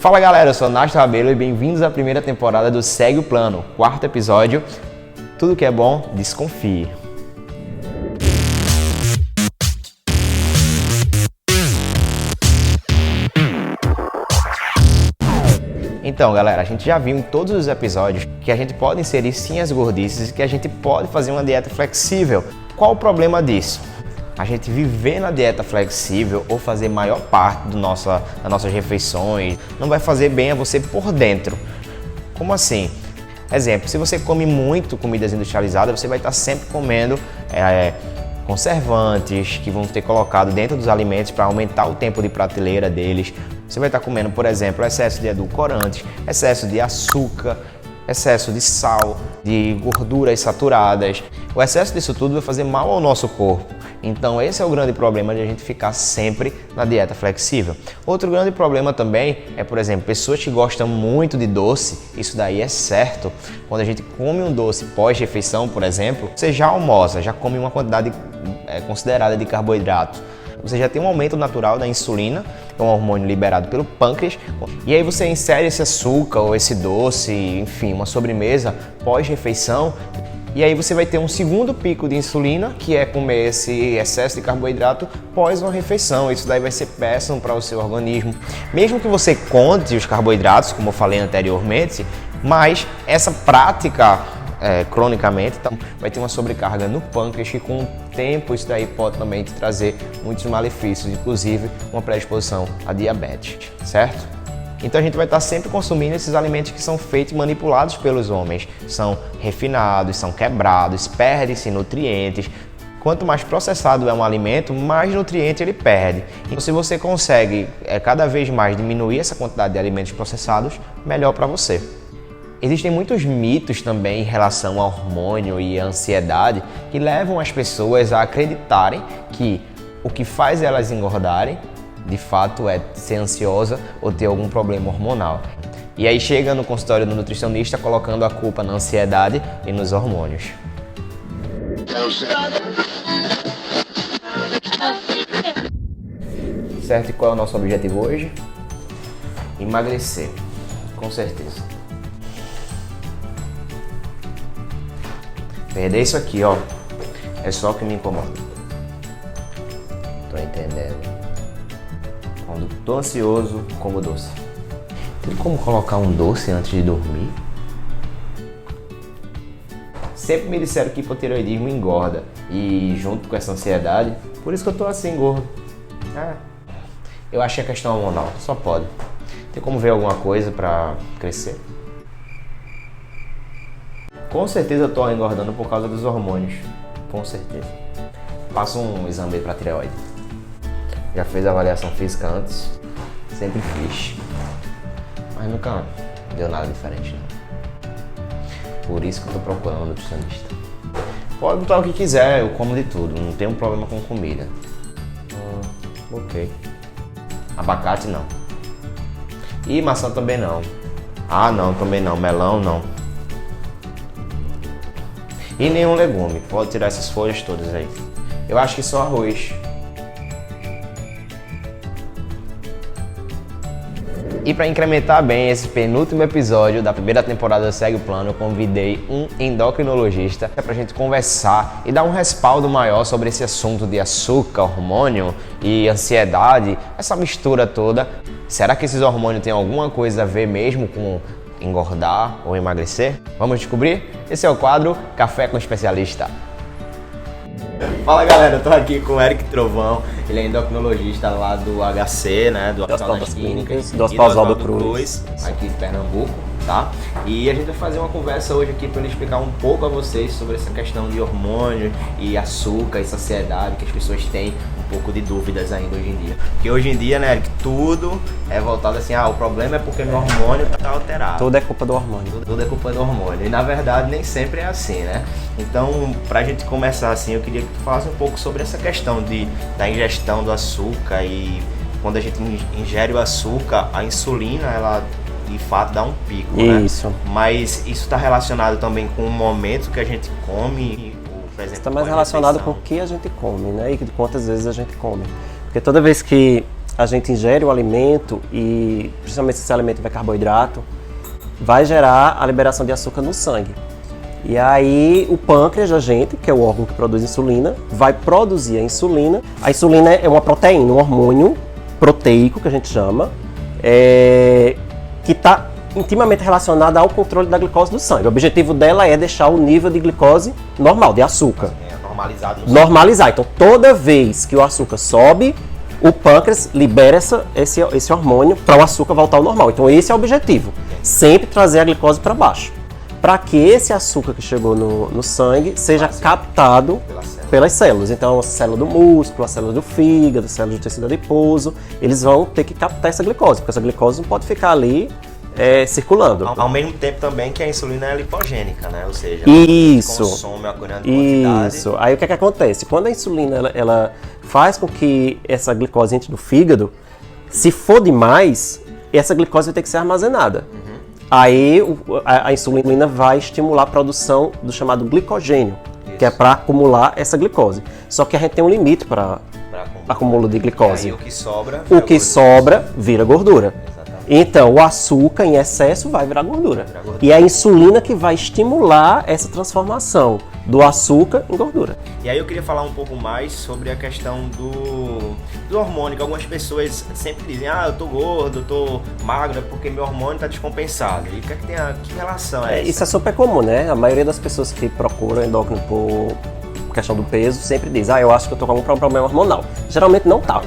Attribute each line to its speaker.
Speaker 1: Fala galera, eu sou Nastro Rabelo e bem-vindos à primeira temporada do Segue o Plano, quarto episódio. Tudo que é bom, desconfie. Então galera, a gente já viu em todos os episódios que a gente pode inserir sim as gordices e que a gente pode fazer uma dieta flexível. Qual o problema disso? A gente viver na dieta flexível ou fazer maior parte das nossas refeições não vai fazer bem a você por dentro. Como assim? Exemplo, se você come muito comidas industrializadas, você vai estar sempre comendo conservantes que vão ter colocado dentro dos alimentos para aumentar o tempo de prateleira deles. Você vai estar comendo, por exemplo, excesso de edulcorantes, excesso de açúcar, excesso de sal, de gorduras saturadas. O excesso disso tudo vai fazer mal ao nosso corpo. Então esse é o grande problema de a gente ficar sempre na dieta flexível. Outro grande problema também é, por exemplo, pessoas que gostam muito de doce, isso daí é certo. Quando a gente come um doce pós-refeição, por exemplo, você já almoça, já come uma quantidade considerada de carboidrato. Você já tem um aumento natural da insulina, que é um hormônio liberado pelo pâncreas, e aí você insere esse açúcar ou esse doce, enfim, uma sobremesa pós-refeição, e aí você vai ter um segundo pico de insulina, que é comer esse excesso de carboidrato pós uma refeição. Isso daí vai ser péssimo para o seu organismo. Mesmo que você conte os carboidratos, como eu falei anteriormente, mas essa prática cronicamente vai ter uma sobrecarga no pâncreas que com o tempo isso daí pode também te trazer muitos malefícios, inclusive uma predisposição a diabetes, certo? Então a gente vai estar sempre consumindo esses alimentos que são feitos e manipulados pelos homens. São refinados, são quebrados, perdem-se nutrientes. Quanto mais processado é um alimento, mais nutriente ele perde. Então se você consegue cada vez mais diminuir essa quantidade de alimentos processados, melhor para você. Existem muitos mitos também em relação ao hormônio e à ansiedade que levam as pessoas a acreditarem que o que faz elas engordarem de fato é ser ansiosa ou ter algum problema hormonal. E aí chega no consultório do nutricionista colocando a culpa na ansiedade e nos hormônios. Certo, e qual é o nosso objetivo hoje? Emagrecer, com certeza. Perder isso aqui, ó, é só o que me incomoda. Tô entendendo. Quando tô ansioso, como doce. Tem como colocar um doce antes de dormir? Sempre me disseram que hipotireoidismo engorda. E junto com essa ansiedade, por isso que eu tô assim, gordo. Eu acho que é questão hormonal, só pode. Tem como ver alguma coisa pra crescer? Com certeza eu tô engordando por causa dos hormônios. Com certeza. Faça um exame aí pra tireoide. Já fez a avaliação física antes? Sempre fiz. Mas nunca deu nada diferente, não. Por isso que eu tô procurando um nutricionista. Pode botar o que quiser, eu como de tudo. Não tenho problema com comida. Ok. Abacate não. E maçã também não. Não, também não. Melão não. E nenhum legume. Pode tirar essas folhas todas aí. Eu acho que só arroz. E para incrementar bem esse penúltimo episódio da primeira temporada do Segue o Plano, eu convidei um endocrinologista para a gente conversar e dar um respaldo maior sobre esse assunto de açúcar, hormônio e ansiedade, essa mistura toda. Será que esses hormônios têm alguma coisa a ver mesmo com engordar ou emagrecer? Vamos descobrir? Esse é o quadro Café com Especialista. Fala galera, eu tô aqui com o Eric Trovão, ele é endocrinologista lá do HC, né, do Hospital das Clínicas, do Hospital Oswaldo Cruz, aqui em Pernambuco, tá? E a gente vai fazer uma conversa hoje aqui para ele explicar um pouco a vocês sobre essa questão de hormônio e açúcar e saciedade, que as pessoas têm um pouco de dúvidas ainda hoje em dia. Porque hoje em dia, né, Eric, tudo é voltado assim, o problema é porque meu hormônio tá alterado.
Speaker 2: Tudo é culpa do hormônio.
Speaker 1: Tudo é culpa do hormônio. E na verdade nem sempre é assim, né? Então, pra gente começar assim, eu queria que tu falasse um pouco sobre essa questão da ingestão do açúcar e quando a gente ingere o açúcar, a insulina, ela de fato dá um pico, né?
Speaker 2: Isso.
Speaker 1: Mas isso está relacionado também com o momento que a gente come, por exemplo,
Speaker 2: está mais relacionado com o que a gente come, né? E quantas vezes a gente come. Porque toda vez que a gente ingere o alimento, e principalmente se esse alimento tiver carboidrato, vai gerar a liberação de açúcar no sangue. E aí o pâncreas da gente, que é o órgão que produz insulina, vai produzir a insulina. A insulina é uma proteína, um hormônio proteico, que a gente chama, que está intimamente relacionada ao controle da glicose do sangue. O objetivo dela é deixar o nível de glicose normal, de açúcar. Normalizar. Então, toda vez que o açúcar sobe, o pâncreas libera esse hormônio para o açúcar voltar ao normal. Então, esse é o objetivo. Sempre trazer a glicose para baixo. Para que esse açúcar que chegou no sangue seja captado pelas células. Então, a célula do músculo, a célula do fígado, a célula do tecido adiposo, eles vão ter que captar essa glicose, porque essa glicose não pode ficar ali circulando.
Speaker 1: Ao mesmo tempo também que a insulina é lipogênica, né? Ou seja,
Speaker 2: isso,
Speaker 1: consome uma grande quantidade.
Speaker 2: Isso. Aí o que acontece? Quando a insulina ela faz com que essa glicose entre no fígado, se for demais, essa glicose vai ter que ser armazenada. Aí a insulina vai estimular a produção do chamado glicogênio, que é para acumular essa glicose. Só que a gente tem um limite para acúmulo de glicose.
Speaker 1: E aí o que
Speaker 2: sobra vira gordura. Então, o açúcar em excesso vai virar gordura. E é a insulina que vai estimular essa transformação do açúcar em gordura.
Speaker 1: E aí eu queria falar um pouco mais sobre a questão do hormônio, que algumas pessoas sempre dizem, eu tô gordo, eu tô magro, porque meu hormônio tá descompensado. E que relação é essa?
Speaker 2: Isso é super comum, né? A maioria das pessoas que procuram endócrino por questão do peso sempre diz, eu acho que eu tô com algum problema hormonal. Geralmente não tá.